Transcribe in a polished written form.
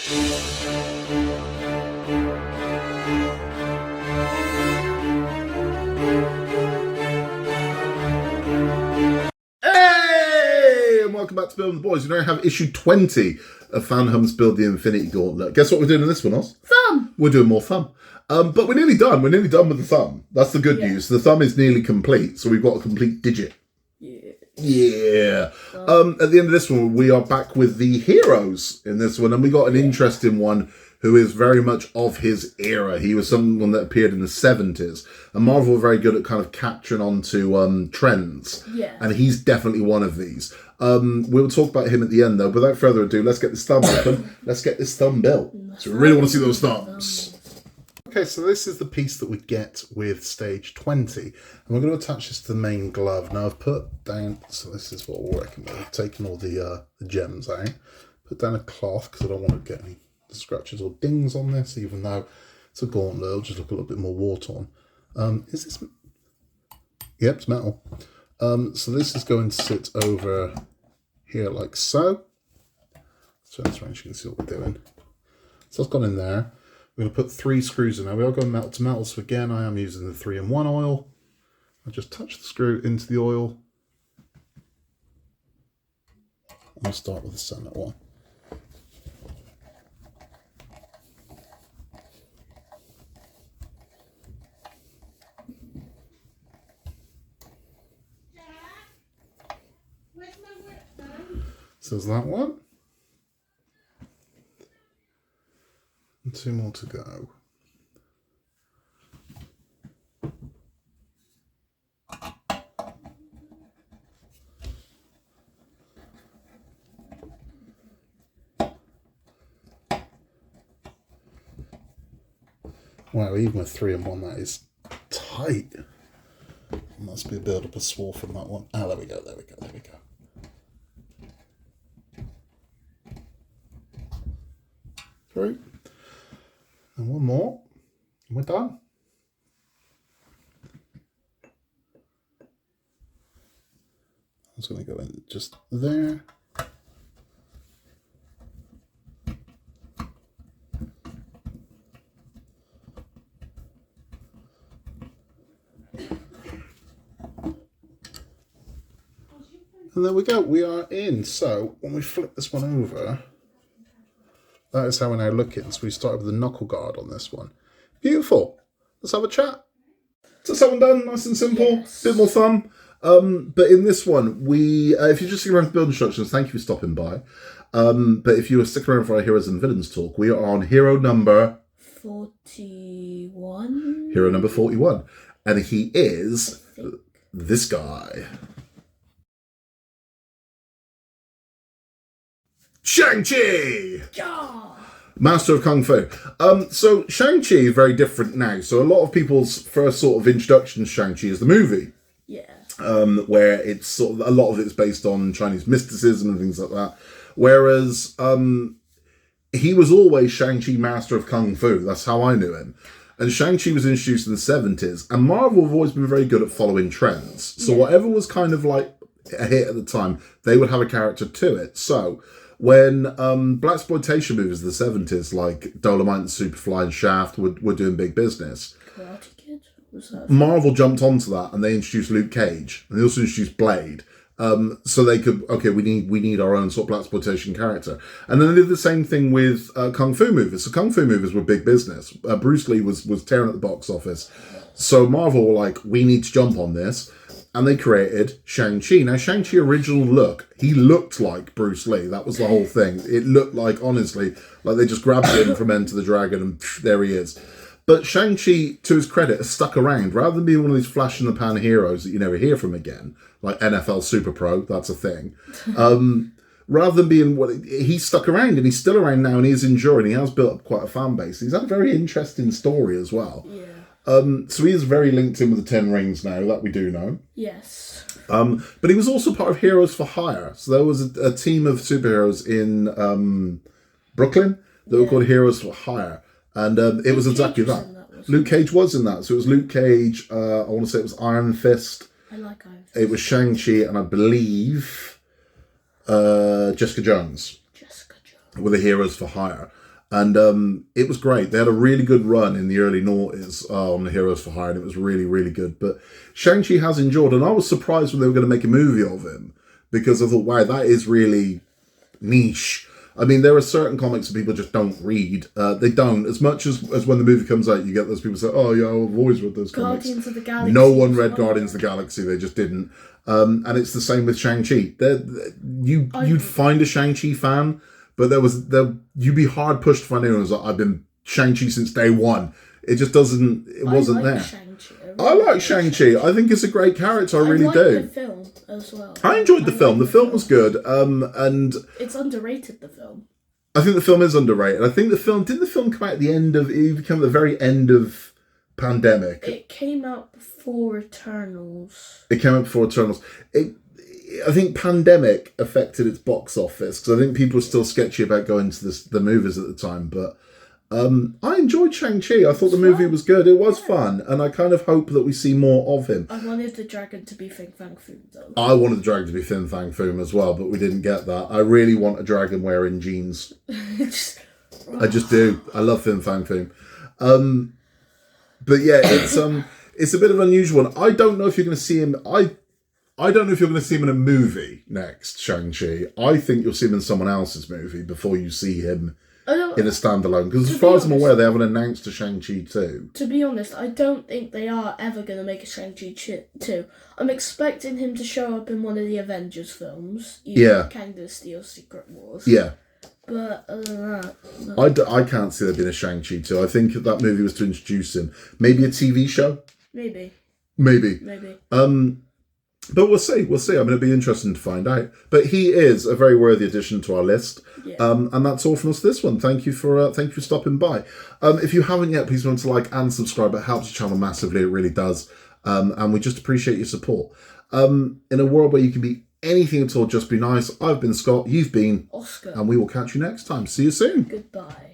Hey! And welcome back to Building the Boys. We now have issue 20 of Fanhome's Build the Infinity Gauntlet. Guess what we're doing in this one, Oz? Thumb! We're doing more thumb. But we're nearly done. We're nearly done with the thumb. That's the good news. The thumb is nearly complete, so we've got a complete digit. Yeah. At the end of this one, we are back with the heroes in this one, and we got an interesting one who is very much of his era. He was someone that appeared in the 70s, and Marvel were very good at kind of capturing onto trends. Yeah. And he's definitely one of these. We'll talk about him at the end, though. Without further ado, let's get this thumb open. Let's get this thumb built. So we really want to see those thumbs. Okay, so this is the piece that we get with stage 20. And we're going to attach this to the main glove. Now I've put down, so this is what we're working with. I've taken all the gems out. Put down a cloth because I don't want to get any scratches or dings on this, even though it's a gauntlet. It'll just look a little bit more war-torn. Is this... Yep, it's metal. So this is going to sit over here like so. So that's right, you can see what we're doing. So it's gone in there. We're going to put 3 screws in now. We are going metal to metal, so again, I am using the 3-in-1 oil. I just touch the screw into the oil. I'll start with the center one. So there's that one. And 2 more to go. Wow, even with 3-in-1, that is tight. Must be a build up a swore from that one. Ah, there we go, there we go, there we go. Through. And one more, and we're done. I'm just going to go in just there. And there we go, we are in. So when we flip this one over, that is how we're now looking. So we started with the knuckle guard on this one. Beautiful. Let's have a chat. So that's that one done, nice and simple. Yes. Bit more thumb. But in this one, we if you're just sticking around for build instructions, thank you for stopping by. But if you were sticking around for our heroes and villains talk, we are on hero number 41. Hero number 41. And he is this guy. Shang-Chi! Yeah. Master of Kung Fu. So Shang-Chi is very different now. So a lot of people's first sort of introduction to Shang-Chi is the movie. Yeah. Where it's sort of, a lot of it's based on Chinese mysticism and things like that. Whereas he was always Shang-Chi Master of Kung Fu. That's how I knew him. And Shang-Chi was introduced in the 70s. And Marvel have always been very good at following trends. So whatever was kind of like a hit at the time, they would have a character to it. So when blaxploitation movies of the 70s, like Dolomite and Superfly and Shaft, were doing big business, Karate Kid? Was that? Marvel jumped onto that and they introduced Luke Cage. And they also introduced Blade. So they could, okay, we need our own sort of blaxploitation character. And then they did the same thing with Kung Fu movies. So Kung Fu movies were big business. Bruce Lee was tearing at the box office. So Marvel were like, we need to jump on this. And they created Shang-Chi. Now, Shang-Chi original look, he looked like Bruce Lee. That was the whole thing. It looked like, honestly, like they just grabbed him from Enter the Dragon and there he is. But Shang-Chi, to his credit, has stuck around. Rather than being one of these flash-in-the-pan heroes that you never hear from again, like NFL Super Pro, that's a thing. Rather than being what... He's stuck around, and he's still around now, and he's enduring. He has built up quite a fan base. He's had a very interesting story as well. Yeah. So he is very linked in with the 10 Rings now, that we do know. Yes. But he was also part of Heroes for Hire. So there was a team of superheroes in Brooklyn that were called Heroes for Hire. And it was exactly that. Luke Cage was in that. So it was Luke Cage, I want to say it was Iron Fist. I like Iron Fist. It was Shang-Chi, and I believe Jessica Jones. Jessica Jones. Were the Heroes for Hire. And it was great. They had a really good run in the early noughties on the Heroes for Hire, and it was really, really good. But Shang-Chi has endured, and I was surprised when they were going to make a movie of him, because I thought, wow, that is really niche. I mean, there are certain comics that people just don't read. They don't. As much as when the movie comes out, you get those people say, oh, yeah, I've always read those comics. Guardians of the Galaxy. No one read Guardians of the Galaxy. They just didn't. And it's the same with Shang-Chi. You'd find a Shang-Chi fan, but you'd be hard pushed to find anyone who's like, I've been Shang-Chi since day one. It just doesn't, it wasn't there. Shang-Chi. I like Shang-Chi. I think it's a great character. I really do. The film as well. I enjoyed the film. The film was good. And it's underrated, the film. I think the film is underrated. I think didn't the film come out at the end of, it came at the very end of pandemic? It came out before Eternals. I think pandemic affected its box office, because I think people were still sketchy about going to the movies at the time. But I enjoyed Shang-Chi. I thought the movie was good. It was fun, and I kind of hope that we see more of him. I wanted the dragon to be Fin Fang Foom, though. I wanted the dragon to be Fin Fang Foom as well, but we didn't get that. I really want a dragon wearing jeans. I just do. I love Fin Fang Foom. But yeah, it's a bit of an unusual one. I don't know if you're going to see him. I don't know if you're going to see him in a movie next, Shang-Chi. I think you'll see him in someone else's movie before you see him in a standalone. Because as far as I'm aware, they haven't announced a Shang-Chi 2. To be honest, I don't think they are ever going to make a Shang-Chi 2. I'm expecting him to show up in one of the Avengers films. Kang the Steel Secret Wars. Yeah. But other than that... I can't see there being a Shang-Chi 2. I think that movie was to introduce him. Maybe a TV show? Maybe. But we'll see. I mean, it'll be interesting to find out. But he is a very worthy addition to our list. Yeah. And that's all from us this one. Thank you for stopping by. If you haven't yet, please remember to like and subscribe. It helps the channel massively. It really does. And we just appreciate your support. In a world where you can be anything at all, just be nice. I've been Scott. You've been Oscar. And we will catch you next time. See you soon. Goodbye.